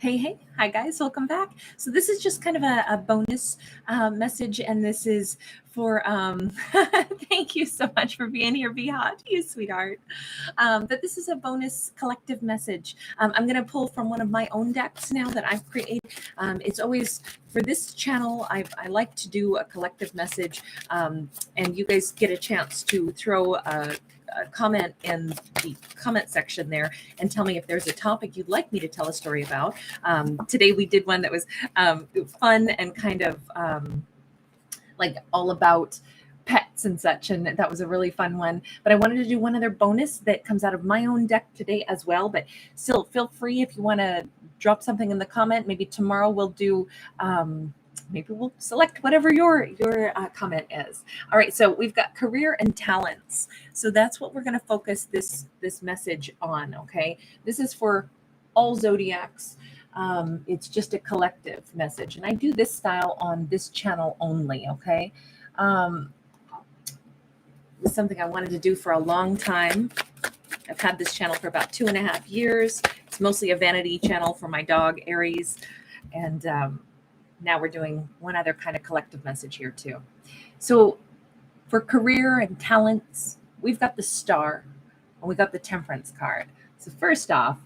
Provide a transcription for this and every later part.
Hey, hi guys, welcome back. So this is just kind of a bonus message, and this is for thank you so much for being here, Be Hot, you sweetheart. But this is a bonus collective message. I'm going to pull from one of my own decks now that I've created. It's always for this channel. I like to do a collective message, and you guys get a chance to throw a comment in the comment section there and tell me if there's a topic you'd like me to tell a story about. Today we did one that was fun and kind of like all about pets and such, and that was a really fun one. But I wanted to do one other bonus that comes out of my own deck today as well. But still, feel free if you want to drop something in the comment. Maybe tomorrow we'll do maybe we'll select whatever your comment is. All right, so we've got career and talents. So that's what we're going to focus this message on. Okay, this is for all zodiacs. It's just a collective message, and I do this style on this channel only. Okay, it's something I wanted to do for a long time. I've had this channel for about 2.5 years. It's mostly a vanity channel for my dog Aries, and now we're doing one other kind of collective message here too. So for career and talents, we've got the Star and we got the Temperance card. So first off,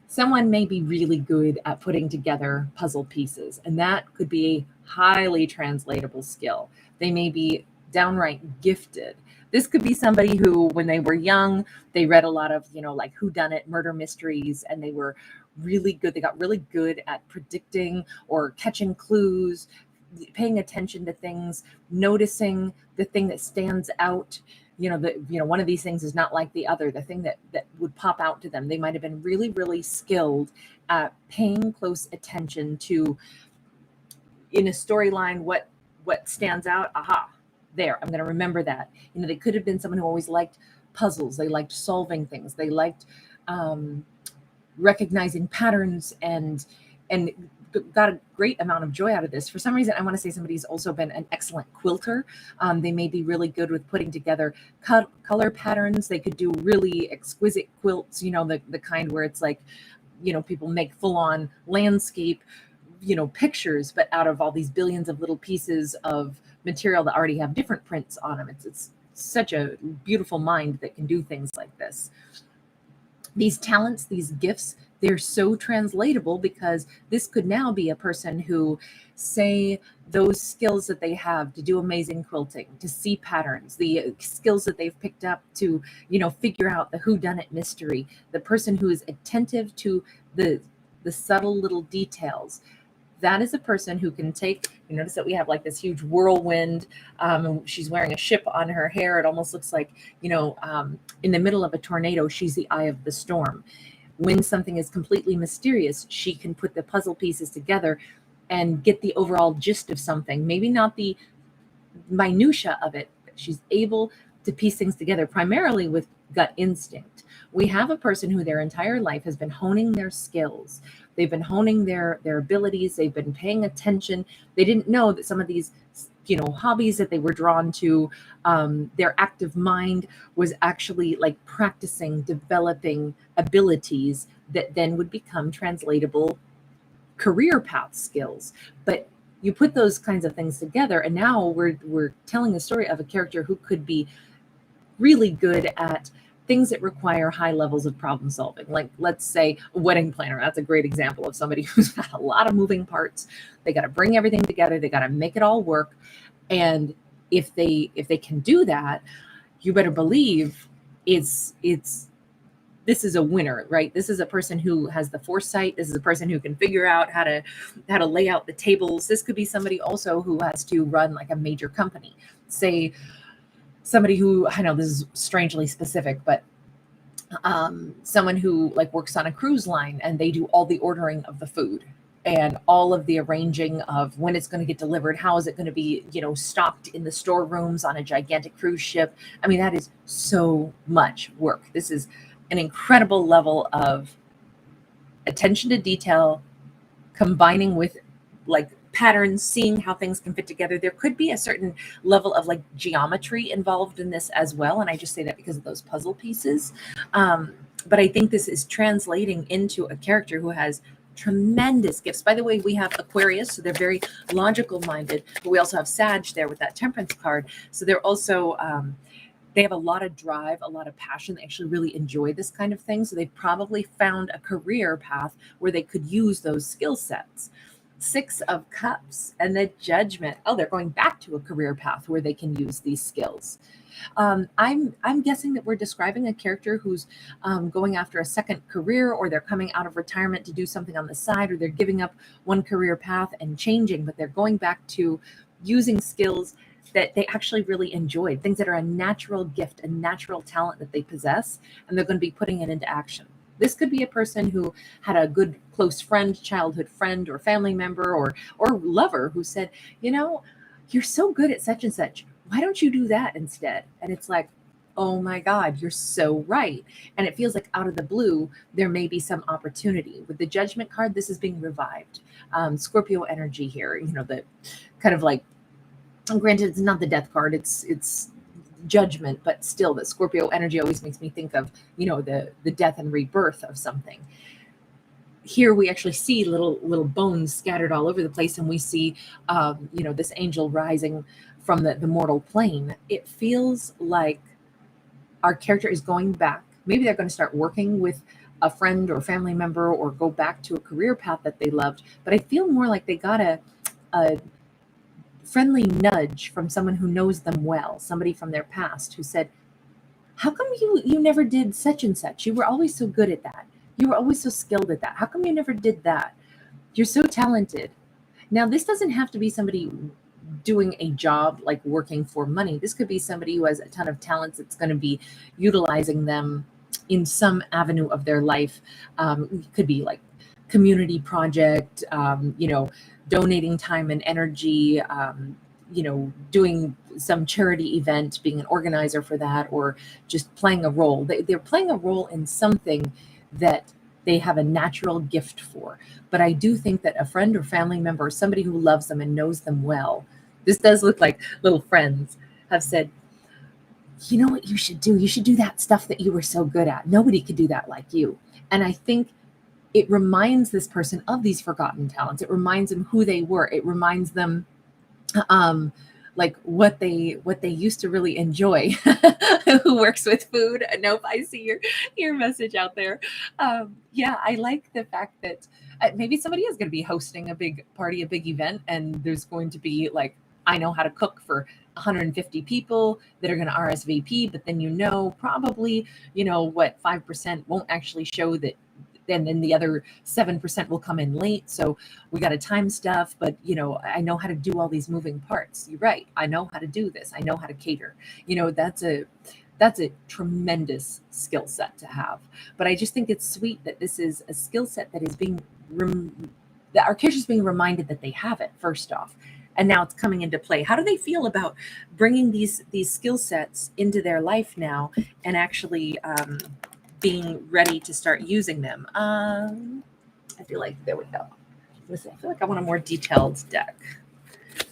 someone may be really good at putting together puzzle pieces, and that could be a highly translatable skill. They may be downright gifted. This could be somebody who, when they were young, they read a lot of, like whodunit murder mysteries, and they were really good. They got really good at predicting or catching clues, paying attention to things, noticing the thing that stands out. One of these things is not like the other, the thing that would pop out to them. They might have been really, really skilled at paying close attention to, in a storyline, what stands out. Aha, there, I'm going to remember that. They could have been someone who always liked puzzles. They liked solving things. They liked recognizing patterns and got a great amount of joy out of this. For some reason, I want to say somebody's also been an excellent quilter. They may be really good with putting together color patterns. They could do really exquisite quilts, the kind where it's like, people make full-on landscape, pictures, but out of all these billions of little pieces of material that already have different prints on them. It's such a beautiful mind that can do things like this. These talents, these gifts, they're so translatable, because this could now be a person who, say, those skills that they have to do amazing quilting, to see patterns, the skills that they've picked up to, figure out the whodunit mystery, the person who is attentive to the subtle little details. That is a person who can take, you notice that we have like this huge whirlwind, and she's wearing a ship on her hair. It almost looks like, in the middle of a tornado, she's the eye of the storm. When something is completely mysterious, she can put the puzzle pieces together and get the overall gist of something. Maybe not the minutia of it, but she's able to piece things together primarily with gut instinct. We have a person who their entire life has been honing their skills. They've been honing their abilities. They've been paying attention. They didn't know that some of these, hobbies that they were drawn to, their active mind was actually like practicing, developing abilities that then would become translatable career path skills. But you put those kinds of things together, and now we're telling the story of a character who could be really good at things that require high levels of problem solving. Like, let's say a wedding planner. That's a great example of somebody who's got a lot of moving parts. They got to bring everything together. They got to make it all work. And if they can do that, you better believe this is a winner, right? This is a person who has the foresight. This is a person who can figure out how to lay out the tables. This could be somebody also who has to run like a major company. Say somebody who, I know this is strangely specific, but someone who like works on a cruise line, and they do all the ordering of the food and all of the arranging of when it's going to get delivered, how is it going to be, stocked in the storerooms on a gigantic cruise ship. I mean, that is so much work. This is an incredible level of attention to detail, combining with like patterns, seeing how things can fit together. There could be a certain level of like geometry involved in this as well. And I just say that because of those puzzle pieces. But I think this is translating into a character who has tremendous gifts. By the way, we have Aquarius, so they're very logical minded, but we also have Sag there with that Temperance card. So they're also, they have a lot of drive, a lot of passion. They actually really enjoy this kind of thing. So they've probably found a career path where they could use those skill sets. Six of Cups and the Judgment. Oh, they're going back to a career path where they can use these skills. I'm guessing that we're describing a character who's going after a second career, or they're coming out of retirement to do something on the side, or they're giving up one career path and changing, but they're going back to using skills that they actually really enjoyed, things that are a natural gift, a natural talent that they possess, and they're going to be putting it into action. This could be a person who had a good close friend, childhood friend, or family member, or lover who said, you're so good at such and such. Why don't you do that instead? And it's like, oh my God, you're so right. And it feels like out of the blue, there may be some opportunity. With the Judgment card, this is being revived. Scorpio energy here, the kind of like, granted, it's not the Death card, it's Judgment, but still the Scorpio energy always makes me think of, the death and rebirth of something. Here we actually see little bones scattered all over the place, and we see, this angel rising from the mortal plane. It feels like our character is going back. Maybe they're going to start working with a friend or family member, or go back to a career path that they loved. But I feel more like they got a friendly nudge from someone who knows them well, somebody from their past who said, how come you never did such and such? You were always so good at that. You were always so skilled at that. How come you never did that? You're so talented. Now, this doesn't have to be somebody doing a job like working for money. This could be somebody who has a ton of talents that's going to be utilizing them in some avenue of their life. It could be like community project, donating time and energy, doing some charity event, being an organizer for that, or just playing a role. They're playing a role in something that they have a natural gift for. But I do think that a friend or family member, or somebody who loves them and knows them well, this does look like little friends, have said, you know what you should do? You should do that stuff that you were so good at. Nobody could do that like you. And I think it reminds this person of these forgotten talents. It reminds them who they were. It reminds them like what they used to really enjoy. Who works with food? Nope, I see your message out there. Yeah, I like the fact that maybe somebody is going to be hosting a big party, a big event, and there's going to be like, I know how to cook for 150 people that are going to RSVP, but then probably what 5% won't actually show that. And then the other 7% will come in late. So we got to time stuff, but I know how to do all these moving parts. You're right. I know how to do this. I know how to cater. That's a tremendous skill set to have. But I just think it's sweet that this is a skill set that is that our characters being reminded that they have it first off. And now it's coming into play. How do they feel about bringing these skill sets into their life now and actually, being ready to start using them? I feel like, there we go. Listen, I feel like I want a more detailed deck.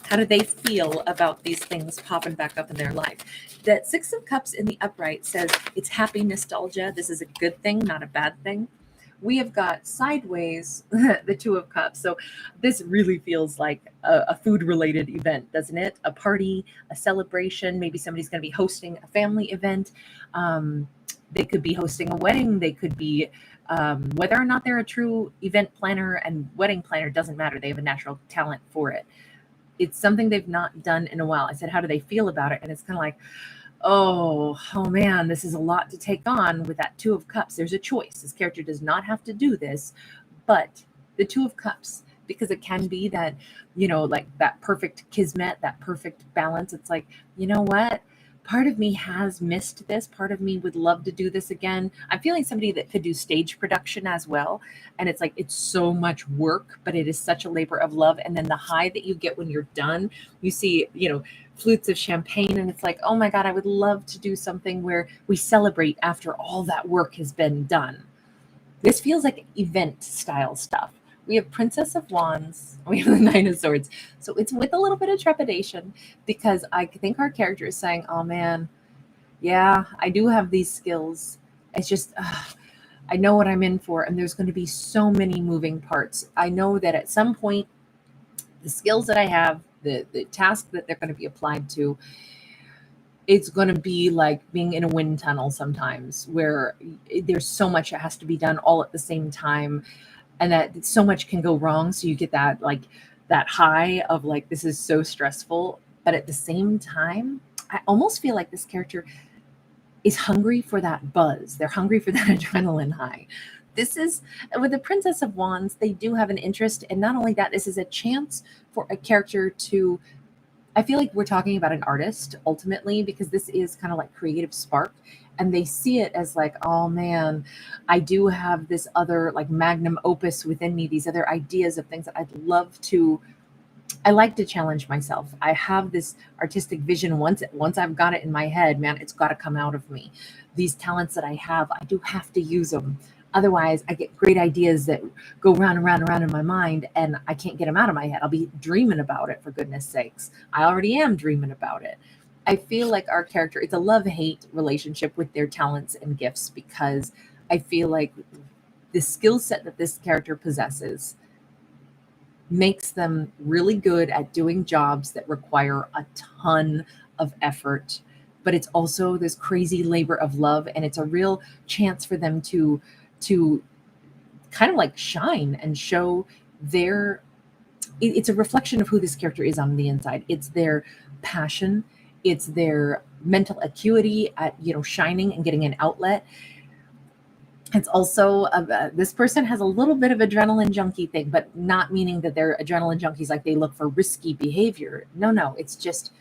How do they feel about these things popping back up in their life? That Six of Cups in the upright says it's happy nostalgia. This is a good thing, not a bad thing. We have got sideways the Two of Cups. So this really feels like a food-related event, doesn't it? A party, a celebration. Maybe somebody's going to be hosting a family event. They could be hosting a wedding. They could be, whether or not they're a true event planner and wedding planner, doesn't matter. They have a natural talent for it. It's something they've not done in a while. I said, how do they feel about it? And it's kind of like, oh man, this is a lot to take on with that Two of Cups. There's a choice. This character does not have to do this, but the Two of Cups, because it can be that, like that perfect kismet, that perfect balance. It's like, you know what? Part of me has missed this. Part of me would love to do this again. I'm feeling somebody that could do stage production as well. And it's like, it's so much work, but it is such a labor of love. And then the high that you get when you're done, you see, flutes of champagne. And it's like, oh my God, I would love to do something where we celebrate after all that work has been done. This feels like event style stuff. We have Princess of Wands. We have the Nine of Swords. So it's with a little bit of trepidation, because I think our character is saying, oh man, yeah, I do have these skills. It's just, I know what I'm in for, and there's going to be so many moving parts. I know that at some point, the skills that I have, the task that they're going to be applied to, it's going to be like being in a wind tunnel sometimes, where there's so much that has to be done all at the same time, and that so much can go wrong. So you get that like that high of like, this is so stressful, but at the same time, I almost feel like this character is hungry for that buzz. They're hungry for that adrenaline high. This is with the Princess of Wands, they do have an interest. And not only that, this is a chance for a character to, I feel like we're talking about an artist ultimately, because this is kind of like creative spark. And they see it as like, oh man, I do have this other like magnum opus within me, these other ideas of things that I'd love to. I like to challenge myself. I have this artistic vision. Once I've got it in my head, man, it's got to come out of me. These talents that I have, I do have to use them. Otherwise, I get great ideas that go round and round and round in my mind, and I can't get them out of my head. I'll be dreaming about it, for goodness sakes. I already am dreaming about it. I feel like our character, it's a love-hate relationship with their talents and gifts, because I feel like the skill set that this character possesses makes them really good at doing jobs that require a ton of effort, but it's also this crazy labor of love, and it's a real chance for them to kind of like shine and show their, it's a reflection of who this character is on the inside. It's their passion, it's their mental acuity at, shining and getting an outlet. It's also this person has a little bit of adrenaline junkie thing, but not meaning that they're adrenaline junkies like they look for risky behavior. No, it's just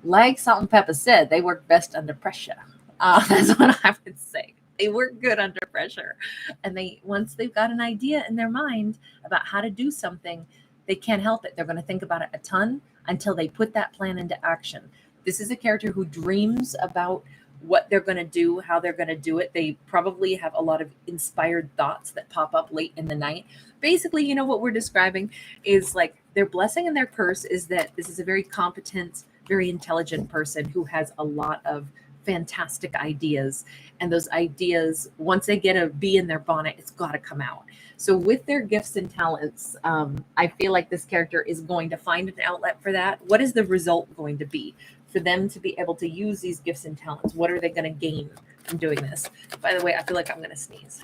like Salt and Pepper said, they work best under pressure. That's what I would say. They work good under pressure, and once they've got an idea in their mind about how to do something, they can't help it. They're going to think about it a ton until they put that plan into action. This is a character who dreams about what they're going to do, how they're going to do it. They probably have a lot of inspired thoughts that pop up late in the night. Basically, what we're describing is like their blessing and their curse is that this is a very competent, very intelligent person who has a lot of fantastic ideas. And those ideas, once they get a bee in their bonnet, it's got to come out. So with their gifts and talents, I feel like this character is going to find an outlet for that. What is the result going to be? For them to be able to use these gifts and talents, what are they going to gain from doing this? By the way, I feel like I'm going to sneeze.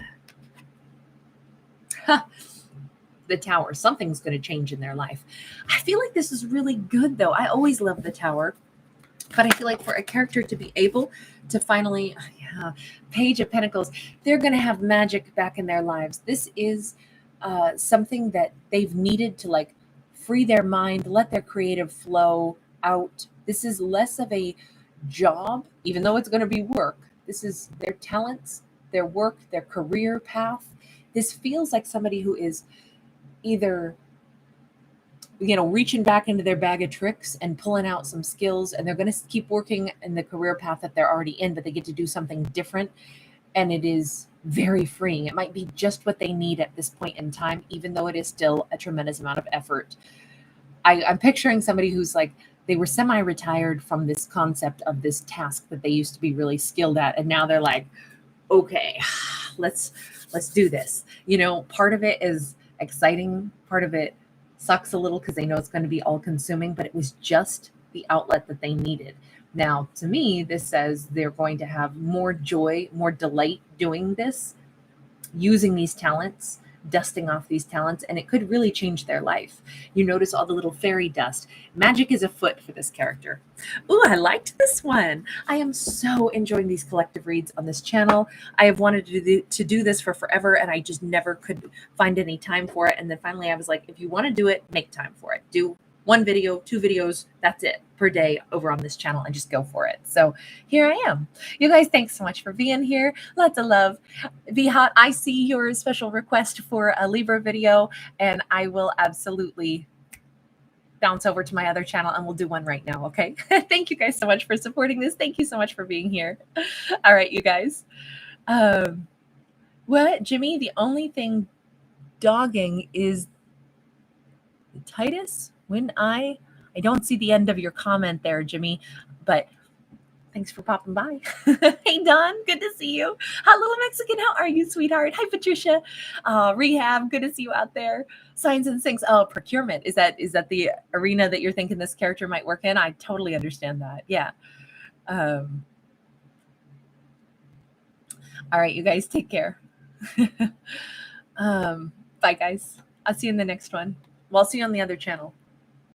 The Tower, something's going to change in their life. I feel like this is really good, though. I always love the Tower, but I feel like for a character to be able to finally, Page of Pentacles, they're going to have magic back in their lives. This is something that they've needed to like free their mind, let their creative flow out. This is less of a job, even though it's going to be work. This is their talents, their work, their career path. This feels like somebody who is either, reaching back into their bag of tricks and pulling out some skills, and they're going to keep working in the career path that they're already in, but they get to do something different. And it is very freeing. It might be just what they need at this point in time, even though it is still a tremendous amount of effort. I'm picturing somebody who's like, they were semi-retired from this concept of this task that they used to be really skilled at. And now they're like, okay, let's do this. Part of it is exciting. Part of it sucks a little because they know it's going to be all consuming, but it was just the outlet that they needed. Now, to me, this says they're going to have more joy, more delight doing this, using these talents, dusting off these talents, and it could really change their life. You notice all the little fairy dust. Magic is afoot for this character. Ooh, I liked this one. I am so enjoying these collective reads on this channel. I have wanted to do this for forever, and I just never could find any time for it. And then finally I was like, if you want to do it, make time for it. Do one video, 2 videos, that's it per day over on this channel, and just go for it. So here I am. You guys, thanks so much for being here. Lots of love. Be hot. I see your special request for a Libra video, and I will absolutely bounce over to my other channel and we'll do one right now. Okay. Thank you guys so much for supporting this. Thank you so much for being here. All right, you guys. What, Jimmy? The only thing dogging is Titus. When I don't see the end of your comment there, Jimmy, but Thanks for popping by. Hey, Don, good to see you. Hello, Mexican. How are you, sweetheart? Hi, Patricia. Rehab, good to see you out there. Signs and things. Oh, procurement. Is that the arena that you're thinking this character might work in? I totally understand that. Yeah. All right, you guys take care. Bye, guys. I'll see you in the next one. Well, I'll see you on the other channel.